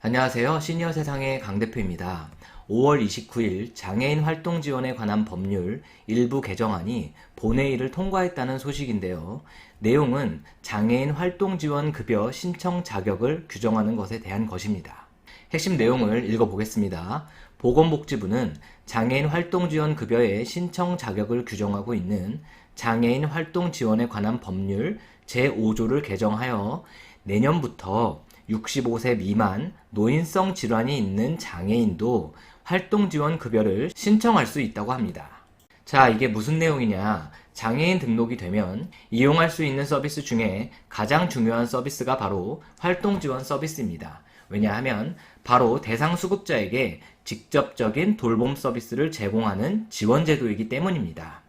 안녕하세요. 시니어 세상의 강 대표입니다. 5월 29일 장애인 활동 지원에 관한 법률 일부 개정안이 본회의를 통과했다는 소식인데요. 내용은 장애인 활동 지원 급여 신청 자격을 규정하는 것에 대한 것입니다. 핵심 내용을 읽어보겠습니다. 보건복지부는 장애인 활동 지원 급여의 신청 자격을 규정하고 있는 장애인 활동 지원에 관한 법률 제5조를 개정하여 내년부터 65세 미만 노인성 질환이 있는 장애인도 활동지원급여를 신청할 수 있다고 합니다. 자, 이게 무슨 내용이냐? 장애인 등록이 되면 이용할 수 있는 서비스 중에 가장 중요한 서비스가 바로 활동지원 서비스입니다. 왜냐하면 바로 대상 수급자에게 직접적인 돌봄 서비스를 제공하는 지원제도이기 때문입니다.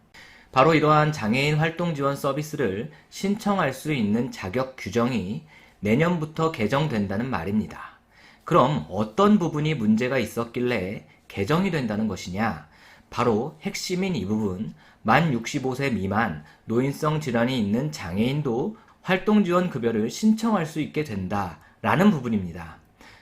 바로 이러한 장애인 활동지원 서비스를 신청할 수 있는 자격 규정이 내년부터 개정된다는 말입니다. 그럼 어떤 부분이 문제가 있었길래 개정이 된다는 것이냐? 바로 핵심인 이 부분, 만 65세 미만 노인성 질환이 있는 장애인도 활동지원급여를 신청할 수 있게 된다라는 부분입니다.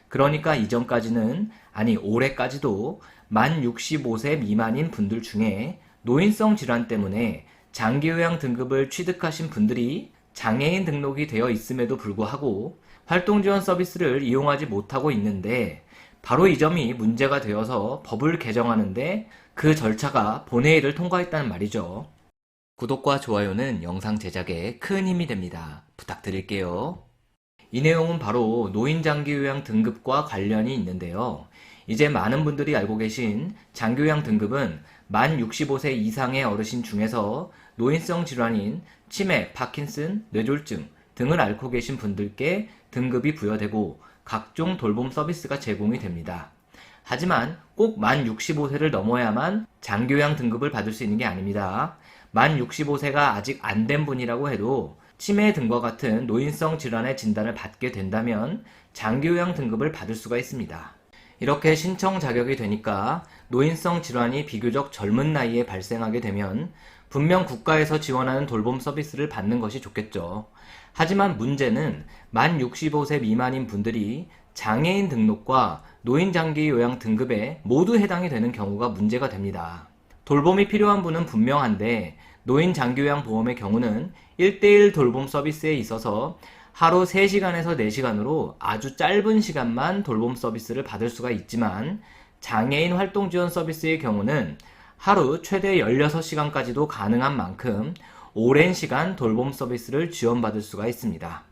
그러니까 이전까지는, 아니 올해까지도 만 65세 미만인 분들 중에 노인성 질환 때문에 장기요양 등급을 취득하신 분들이 장애인 등록이 되어 있음에도 불구하고 활동지원 서비스를 이용하지 못하고 있는데, 바로 이 점이 문제가 되어서 법을 개정하는데 그 절차가 본회의를 통과했다는 말이죠. 구독과 좋아요는 영상 제작에 큰 힘이 됩니다. 부탁드릴게요. 이 내용은 바로 노인장기요양 등급과 관련이 있는데요. 이제 많은 분들이 알고 계신 장기요양 등급은 만 65세 이상의 어르신 중에서 노인성 질환인 치매, 파킨슨, 뇌졸중 등을 앓고 계신 분들께 등급이 부여되고 각종 돌봄 서비스가 제공이 됩니다. 하지만 꼭 만 65세를 넘어야만 장기요양 등급을 받을 수 있는 게 아닙니다. 만 65세가 아직 안 된 분이라고 해도 치매 등과 같은 노인성 질환의 진단을 받게 된다면 장기요양 등급을 받을 수가 있습니다. 이렇게 신청 자격이 되니까 노인성 질환이 비교적 젊은 나이에 발생하게 되면 분명 국가에서 지원하는 돌봄 서비스를 받는 것이 좋겠죠. 하지만 문제는 만 65세 미만인 분들이 장애인 등록과 노인장기요양 등급에 모두 해당이 되는 경우가 문제가 됩니다. 돌봄이 필요한 분은 분명한데 노인장기요양 보험의 경우는 1:1 돌봄 서비스에 있어서 하루 3시간에서 4시간으로 아주 짧은 시간만 돌봄 서비스를 받을 수가 있지만, 장애인 활동 지원 서비스의 경우는 하루 최대 16시간까지도 가능한 만큼 오랜 시간 돌봄 서비스를 지원받을 수가 있습니다.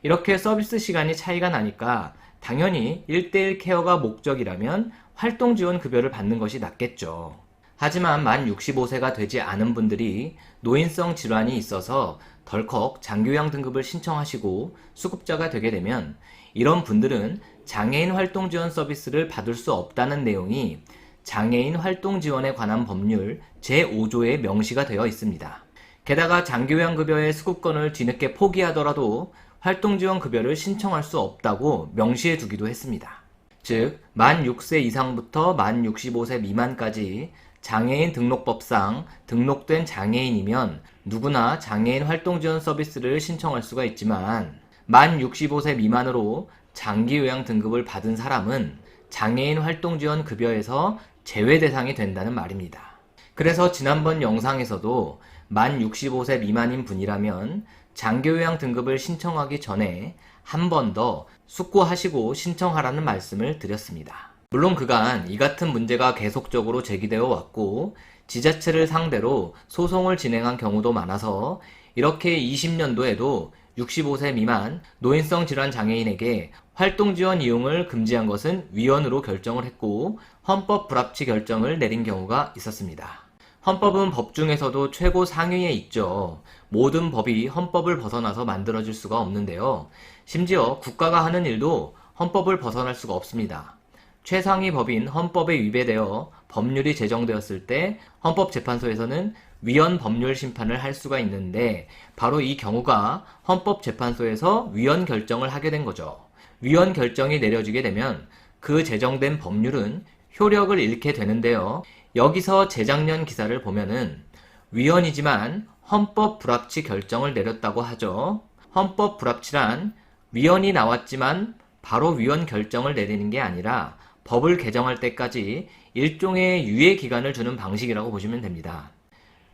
이렇게 서비스 시간이 차이가 나니까 당연히 1:1 케어가 목적이라면 활동 지원 급여를 받는 것이 낫겠죠. 하지만 만 65세가 되지 않은 분들이 노인성 질환이 있어서 덜컥 장기요양 등급을 신청하시고 수급자가 되게 되면 이런 분들은 장애인 활동 지원 서비스를 받을 수 없다는 내용이 장애인 활동 지원에 관한 법률 제5조에 명시가 되어 있습니다. 게다가 장기요양급여의 수급권을 뒤늦게 포기하더라도 활동지원급여를 신청할 수 없다고 명시해 두기도 했습니다. 즉, 만 6세 이상부터 만 65세 미만까지 장애인 등록법상 등록된 장애인이면 누구나 장애인 활동지원 서비스를 신청할 수가 있지만, 만 65세 미만으로 장기요양 등급을 받은 사람은 장애인 활동지원 급여에서 제외 대상이 된다는 말입니다. 그래서 지난번 영상에서도 만 65세 미만인 분이라면 장기요양 등급을 신청하기 전에 한 번 더 숙고하시고 신청하라는 말씀을 드렸습니다. 물론 그간 이 같은 문제가 계속적으로 제기되어 왔고 지자체를 상대로 소송을 진행한 경우도 많아서 이렇게 20년도에도 65세 미만 노인성 질환 장애인에게 활동지원 이용을 금지한 것은 위헌으로 결정을 했고 헌법 불합치 결정을 내린 경우가 있었습니다. 헌법은 법 중에서도 최고 상위에 있죠. 모든 법이 헌법을 벗어나서 만들어질 수가 없는데요. 심지어 국가가 하는 일도 헌법을 벗어날 수가 없습니다. 최상위 법인 헌법에 위배되어 법률이 제정되었을 때 헌법재판소에서는 위헌 법률 심판을 할 수가 있는데, 바로 이 경우가 헌법재판소에서 위헌 결정을 하게 된 거죠. 위헌 결정이 내려지게 되면 그 제정된 법률은 효력을 잃게 되는데요. 여기서 재작년 기사를 보면은 위헌이지만 헌법 불합치 결정을 내렸다고 하죠. 헌법 불합치란 위헌이 나왔지만 바로 위헌 결정을 내리는 게 아니라 법을 개정할 때까지 일종의 유예 기간을 주는 방식이라고 보시면 됩니다.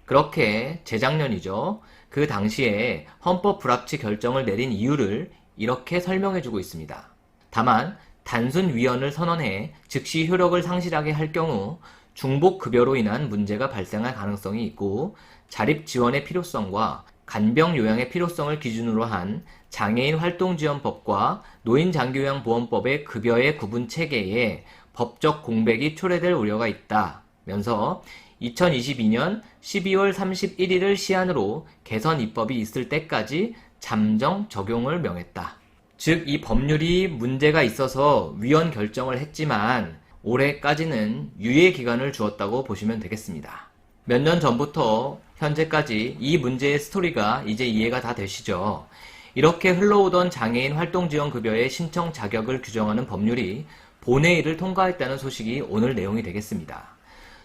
그렇게 재작년이죠. 그 당시에 헌법 불합치 결정을 내린 이유를 이렇게 설명해주고 있습니다. 다만 단순 위헌을 선언해 즉시 효력을 상실하게 할 경우 중복급여로 인한 문제가 발생할 가능성이 있고 자립 지원의 필요성과 간병 요양의 필요성을 기준으로 한 장애인 활동지원법과 노인장기요양보험법의 급여의 구분 체계에 법적 공백이 초래될 우려가 있다면서 2022년 12월 31일을 시한으로 개선 입법이 있을 때까지 잠정 적용을 명했다. 즉, 이 법률이 문제가 있어서 위헌 결정을 했지만 올해까지는 유예 기간을 주었다고 보시면 되겠습니다. 몇 년 전부터 현재까지 이 문제의 스토리가 이제 이해가 다 되시죠? 이렇게 흘러오던 장애인 활동지원급여의 신청 자격을 규정하는 법률이 본회의를 통과했다는 소식이 오늘 내용이 되겠습니다.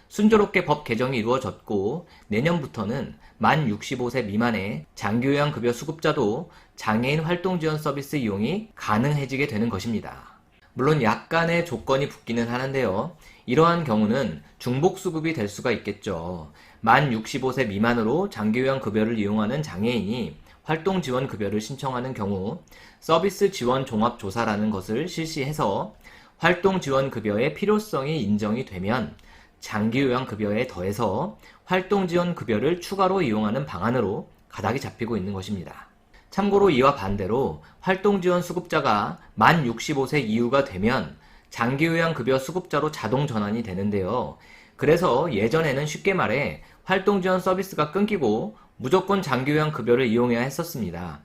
순조롭게 법 개정이 이루어졌고 내년부터는 만 65세 미만의 장기요양급여 수급자도 장애인 활동지원 서비스 이용이 가능해지게 되는 것입니다. 물론 약간의 조건이 붙기는 하는데요. 이러한 경우는 중복수급이 될 수가 있겠죠. 만 65세 미만으로 장기요양급여를 이용하는 장애인이 활동지원급여를 신청하는 경우 서비스 지원 종합조사라는 것을 실시해서 활동지원급여의 필요성이 인정이 되면 장기요양급여에 더해서 활동지원급여를 추가로 이용하는 방안으로 가닥이 잡히고 있는 것입니다. 참고로 이와 반대로 활동지원 수급자가 만 65세 이후가 되면 장기요양급여 수급자로 자동 전환이 되는데요. 그래서 예전에는 쉽게 말해 활동지원 서비스가 끊기고 무조건 장기요양급여를 이용해야 했었습니다.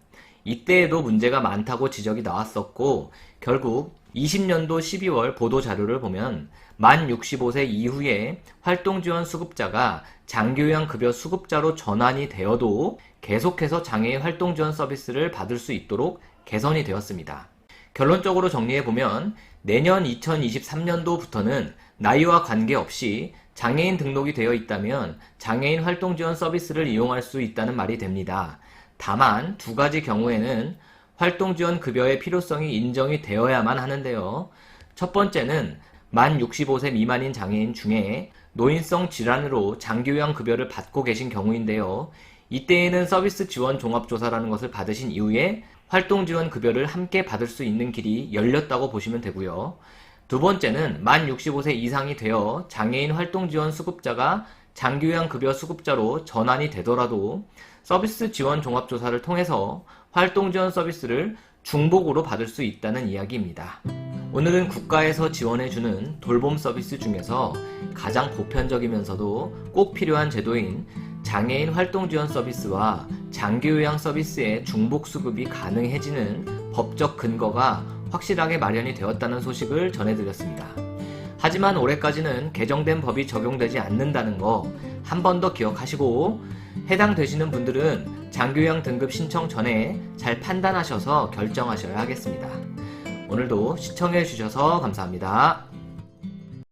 이때에도 문제가 많다고 지적이 나왔었고 결국 20년도 12월 보도자료를 보면 만 65세 이후에 활동지원 수급자가 장기요양급여 수급자로 전환이 되어도 계속해서 장애인 활동지원 서비스를 받을 수 있도록 개선이 되었습니다. 결론적으로 정리해보면 내년 2023년도부터는 나이와 관계없이 장애인 등록이 되어 있다면 장애인 활동지원 서비스를 이용할 수 있다는 말이 됩니다. 다만 두 가지 경우에는 활동지원 급여의 필요성이 인정이 되어야만 하는데요. 첫 번째는 만 65세 미만인 장애인 중에 노인성 질환으로 장기요양급여를 받고 계신 경우인데요. 이때에는 서비스 지원 종합조사라는 것을 받으신 이후에 활동지원급여를 함께 받을 수 있는 길이 열렸다고 보시면 되고요. 두 번째는 만 65세 이상이 되어 장애인 활동지원 수급자가 장기요양급여 수급자로 전환이 되더라도 서비스 지원 종합조사를 통해서 활동지원 서비스를 중복으로 받을 수 있다는 이야기입니다. 오늘은 국가에서 지원해주는 돌봄 서비스 중에서 가장 보편적이면서도 꼭 필요한 제도인 장애인 활동지원 서비스와 장기요양 서비스의 중복수급이 가능해지는 법적 근거가 확실하게 마련이 되었다는 소식을 전해드렸습니다. 하지만 올해까지는 개정된 법이 적용되지 않는다는 거 한 번 더 기억하시고 해당되시는 분들은 장기요양 등급 신청 전에 잘 판단하셔서 결정하셔야 하겠습니다. 오늘도 시청해주셔서 감사합니다.